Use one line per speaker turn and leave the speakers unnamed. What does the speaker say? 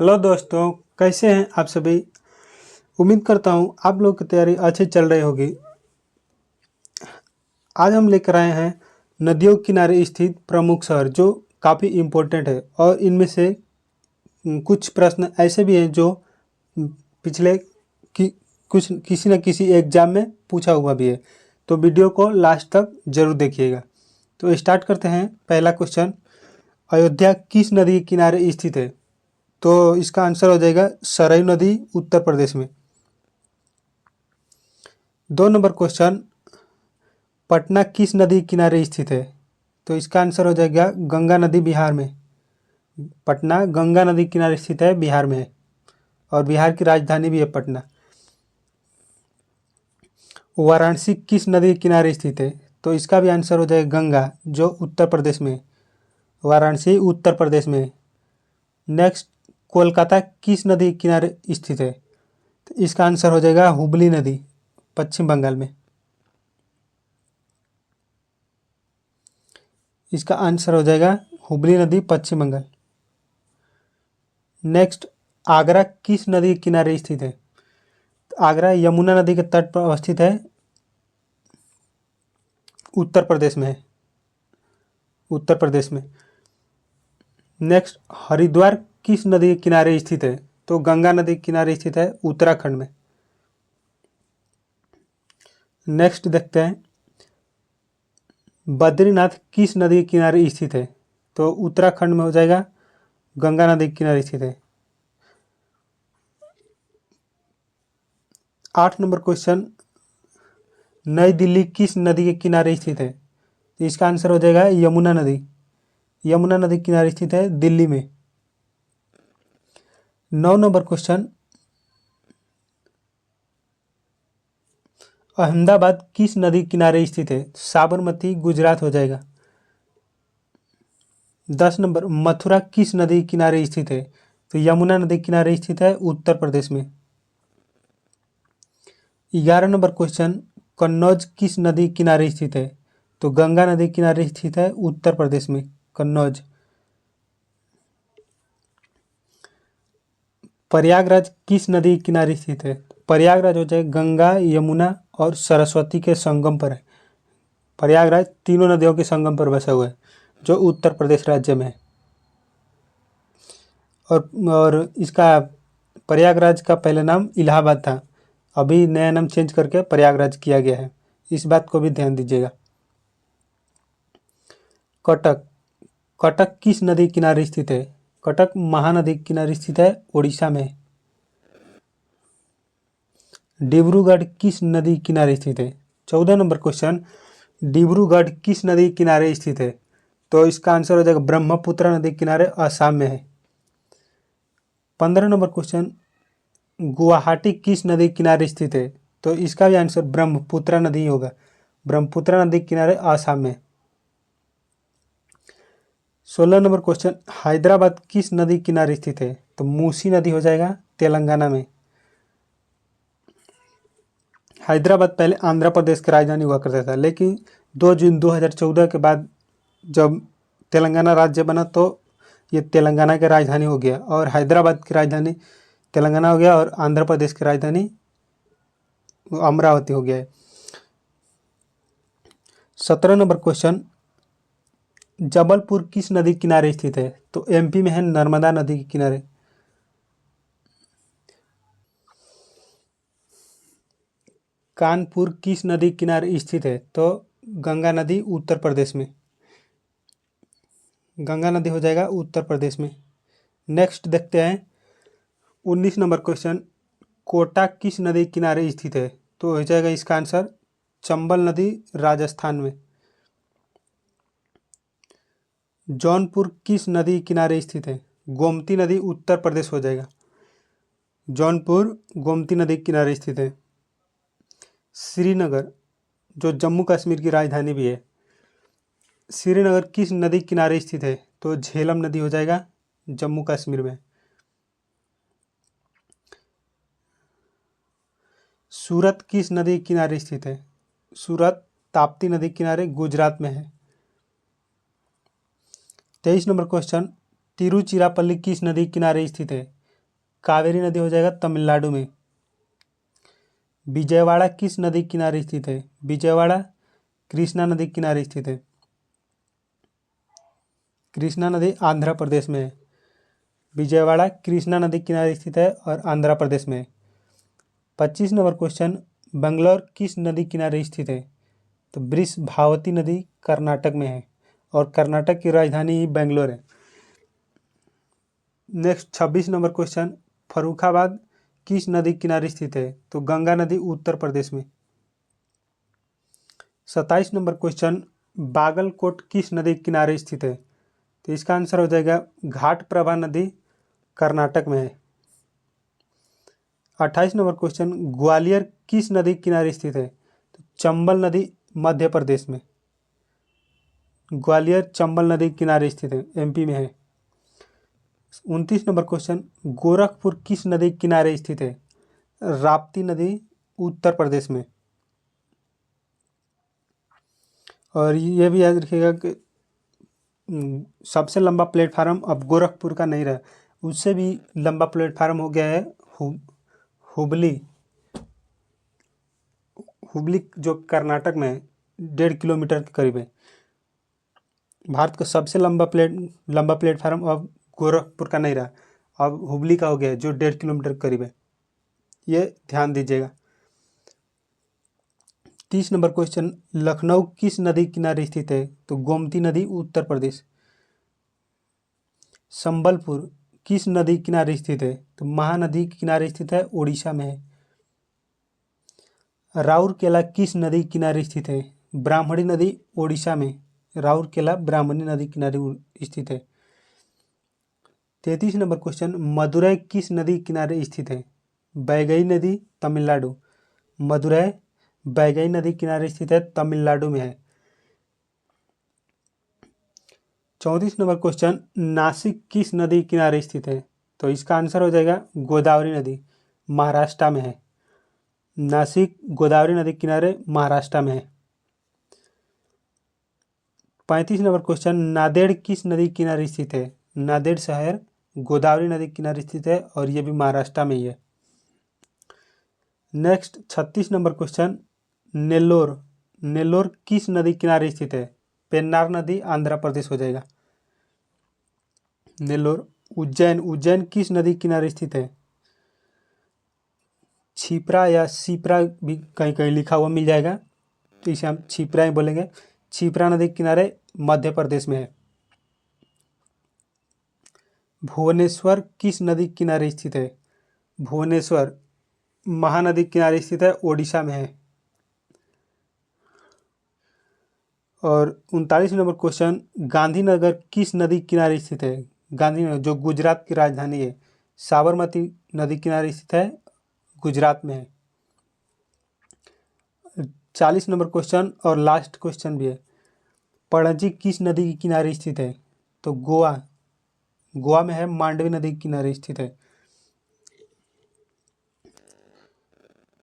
Hello दोस्तों, कैसे हैं आप सभी। उम्मीद करता हूं आप लोग की तैयारी अच्छी चल रही होगी। आज हम लेकर आए हैं नदियों के किनारे स्थित प्रमुख शहर जो काफ़ी इम्पोर्टेंट है और इनमें से कुछ प्रश्न ऐसे भी हैं जो पिछले कि कुछ किसी न किसी एग्जाम में पूछा हुआ भी है। तो वीडियो को लास्ट तक जरूर देखिएगा। तो स्टार्ट करते हैं। पहला क्वेश्चन, अयोध्या किस नदी के किनारे स्थित है। तो इसका आंसर हो जाएगा सरयू नदी, उत्तर प्रदेश में। 2 नंबर क्वेश्चन, पटना किस नदी के किनारे स्थित है। तो इसका आंसर हो जाएगा गंगा नदी, बिहार में। पटना गंगा नदी के किनारे स्थित है, बिहार में है और बिहार की राजधानी भी है पटना। वाराणसी किस नदी के किनारे स्थित है। तो इसका भी आंसर हो जाएगा गंगा, जो उत्तर प्रदेश में है। वाराणसी उत्तर प्रदेश में है। नेक्स्ट, कोलकाता किस नदी के किनारे स्थित है। तो इसका आंसर हो जाएगा हुबली नदी, पश्चिम बंगाल में। इसका आंसर हो जाएगा हुबली नदी, पश्चिम बंगाल। नेक्स्ट, आगरा किस नदी के किनारे स्थित है। तो आगरा यमुना नदी के तट पर अवस्थित है, उत्तर प्रदेश में है, उत्तर प्रदेश में। नेक्स्ट, हरिद्वार किस नदी के किनारे स्थित है। तो गंगा नदी के किनारे स्थित है, उत्तराखंड में। नेक्स्ट देखते हैं, बद्रीनाथ किस नदी के किनारे स्थित है। तो उत्तराखंड में हो जाएगा, गंगा नदी के किनारे स्थित है। 8 नंबर क्वेश्चन, नई दिल्ली किस नदी के किनारे स्थित है। तो इसका आंसर हो जाएगा यमुना नदी। यमुना नदी के किनारे स्थित है, दिल्ली में। 9 नंबर क्वेश्चन, अहमदाबाद किस नदी के किनारे स्थित है। साबरमती, गुजरात हो जाएगा। 10 नंबर, मथुरा किस नदी के किनारे स्थित है। तो यमुना नदी के किनारे स्थित है, उत्तर प्रदेश में। 11 नंबर क्वेश्चन, कन्नौज किस नदी के किनारे स्थित है। तो गंगा नदी के किनारे स्थित है, उत्तर प्रदेश में, कन्नौज। प्रयागराज किस नदी के किनारे स्थित है। प्रयागराज हो जाए गंगा, यमुना और सरस्वती के संगम पर है। प्रयागराज तीनों नदियों के संगम पर बसा हुआ है, जो उत्तर प्रदेश राज्य में है। और इसका प्रयागराज का पहले नाम इलाहाबाद था, अभी नया नाम चेंज करके प्रयागराज किया गया है। इस बात को भी ध्यान दीजिएगा। कटक, कटक किस नदी किनारे स्थित है। कटक महानदी के किनारे स्थित है, उड़ीसा में। डिब्रूगढ़ किस नदी किनारे स्थित है। 14 नंबर क्वेश्चन, डिब्रूगढ़ किस नदी किनारे स्थित है। तो इसका आंसर हो जाएगा ब्रह्मपुत्र नदी किनारे, असम में है। 15 नंबर क्वेश्चन, गुवाहाटी किस नदी किनारे स्थित है। तो इसका भी आंसर ब्रह्मपुत्र नदी होगा। ब्रह्मपुत्र नदी किनारे, असम में। 16 नंबर क्वेश्चन, हैदराबाद किस नदी किनारे स्थित है। तो मूसी नदी हो जाएगा, तेलंगाना में। हैदराबाद पहले आंध्र प्रदेश की राजधानी हुआ करता था, लेकिन 2 जून 2014 के बाद जब तेलंगाना राज्य बना तो ये तेलंगाना की राजधानी हो गया और हैदराबाद की राजधानी तेलंगाना हो गया और आंध्र प्रदेश की राजधानी अमरावती हो गया है। 17 नंबर क्वेश्चन, जबलपुर किस नदी किनारे स्थित है। तो एमपी में है, नर्मदा नदी के किनारे। कानपुर किस नदी किनारे स्थित है। तो गंगा नदी, उत्तर प्रदेश में। गंगा नदी हो जाएगा, उत्तर प्रदेश में। नेक्स्ट देखते हैं 19 नंबर क्वेश्चन, कोटा किस नदी किनारे स्थित है। तो हो जाएगा इसका आंसर चंबल नदी, राजस्थान में। जौनपुर किस नदी किनारे स्थित है। गोमती नदी, उत्तर प्रदेश हो जाएगा। जौनपुर गोमती नदी किनारे स्थित है। श्रीनगर, जो जम्मू कश्मीर की राजधानी भी है, श्रीनगर किस नदी किनारे स्थित है। तो झेलम नदी हो जाएगा, जम्मू कश्मीर में। सूरत किस नदी किनारे स्थित है। सूरत ताप्ती नदी किनारे, गुजरात में है। 23 नंबर क्वेश्चन, तिरुचिरापल्ली किस नदी किनारे स्थित है। कावेरी नदी हो जाएगा तमिलनाडु में। विजयवाड़ा किस नदी के किनारे स्थित है? विजयवाड़ा कृष्णा नदी के किनारे स्थित है। कृष्णा नदी आंध्र प्रदेश में है। विजयवाड़ा कृष्णा नदी के किनारे स्थित है और आंध्र प्रदेश में है। 25 नंबर क्वेश्चन, बंगलौर किस नदी किनारे स्थित है? तो वृषभावती नदी कर्नाटक में है और कर्नाटक की राजधानी ही बेंगलोर है। नेक्स्ट 26 नंबर क्वेश्चन, फर्रुखाबाद किस नदी किनारे स्थित है? तो गंगा नदी उत्तर प्रदेश में। 27 नंबर क्वेश्चन, बागलकोट किस नदी किनारे स्थित है? तो इसका आंसर हो जाएगा घाटप्रभा नदी कर्नाटक में है। 28 नंबर क्वेश्चन, ग्वालियर किस नदी किनारे स्थित है? तो चंबल नदी मध्य प्रदेश में। ग्वालियर चंबल नदी किनारे स्थित है, एमपी में है। 29 नंबर क्वेश्चन, गोरखपुर किस नदी किनारे स्थित है? राप्ती नदी उत्तर प्रदेश में। और ये भी याद रखिएगा कि सबसे लंबा प्लेटफार्म अब गोरखपुर का नहीं रहा, उससे भी लंबा प्लेटफार्म हो गया है हुबली। हुबली जो कर्नाटक में 1.5 किलोमीटर के करीब है। भारत का सबसे लंबा प्लेटफार्म अब गोरखपुर का नहीं रहा, अब हुबली का हो गया है जो 1.5 किलोमीटर के करीब है। ये ध्यान दीजिएगा। 30 नंबर क्वेश्चन, लखनऊ किस नदी किनारे स्थित है? तो गोमती नदी उत्तर प्रदेश। संबलपुर किस नदी किनारे स्थित है? तो महानदी के किनारे स्थित है, उड़ीसा में है। राउरकेला किस नदी किनारे स्थित है? ब्राह्मणी नदी उड़ीसा में। राउरकेला ब्राह्मणी नदी किनारे स्थित है। 33 नंबर क्वेश्चन, मदुरै किस नदी किनारे स्थित है? बैगई नदी तमिलनाडु। मदुरै बैगई नदी किनारे स्थित है, तमिलनाडु में है। 34 नंबर क्वेश्चन, नासिक किस नदी किनारे स्थित है? तो इसका आंसर हो जाएगा गोदावरी नदी, महाराष्ट्र में है। नासिक गोदावरी नदी किनारे महाराष्ट्र में है। 35 नंबर क्वेश्चन, नांदेड़ किस नदी किनारे स्थित है? नांदेड़ शहर गोदावरी नदी किनारे स्थित है और ये भी महाराष्ट्र में ही है। नेक्स्ट 36 नंबर क्वेश्चन, नेल्लोर किस नदी किनारे स्थित है? पेन्नार नदी आंध्र प्रदेश हो जाएगा। नेल्लोर। उज्जैन किस नदी किनारे स्थित है? छिप्रा या सिप्रा भी कहीं कहीं लिखा हुआ मिल जाएगा, तो इसे हम छिप्रा ही बोलेंगे। छिप्रा नदी के किनारे मध्य प्रदेश में है। भुवनेश्वर किस नदी के किनारे स्थित है? भुवनेश्वर महानदी के किनारे स्थित है, ओडिशा में है। और 39 नंबर क्वेश्चन, गांधीनगर किस नदी किनारे स्थित है? गांधीनगर जो गुजरात की राजधानी है, साबरमती नदी किनारे स्थित है, गुजरात में है। 40 नंबर क्वेश्चन और लास्ट क्वेश्चन भी है, पणजी किस नदी के किनारे स्थित है? तो गोवा में है, मांडवी नदी के किनारे स्थित है।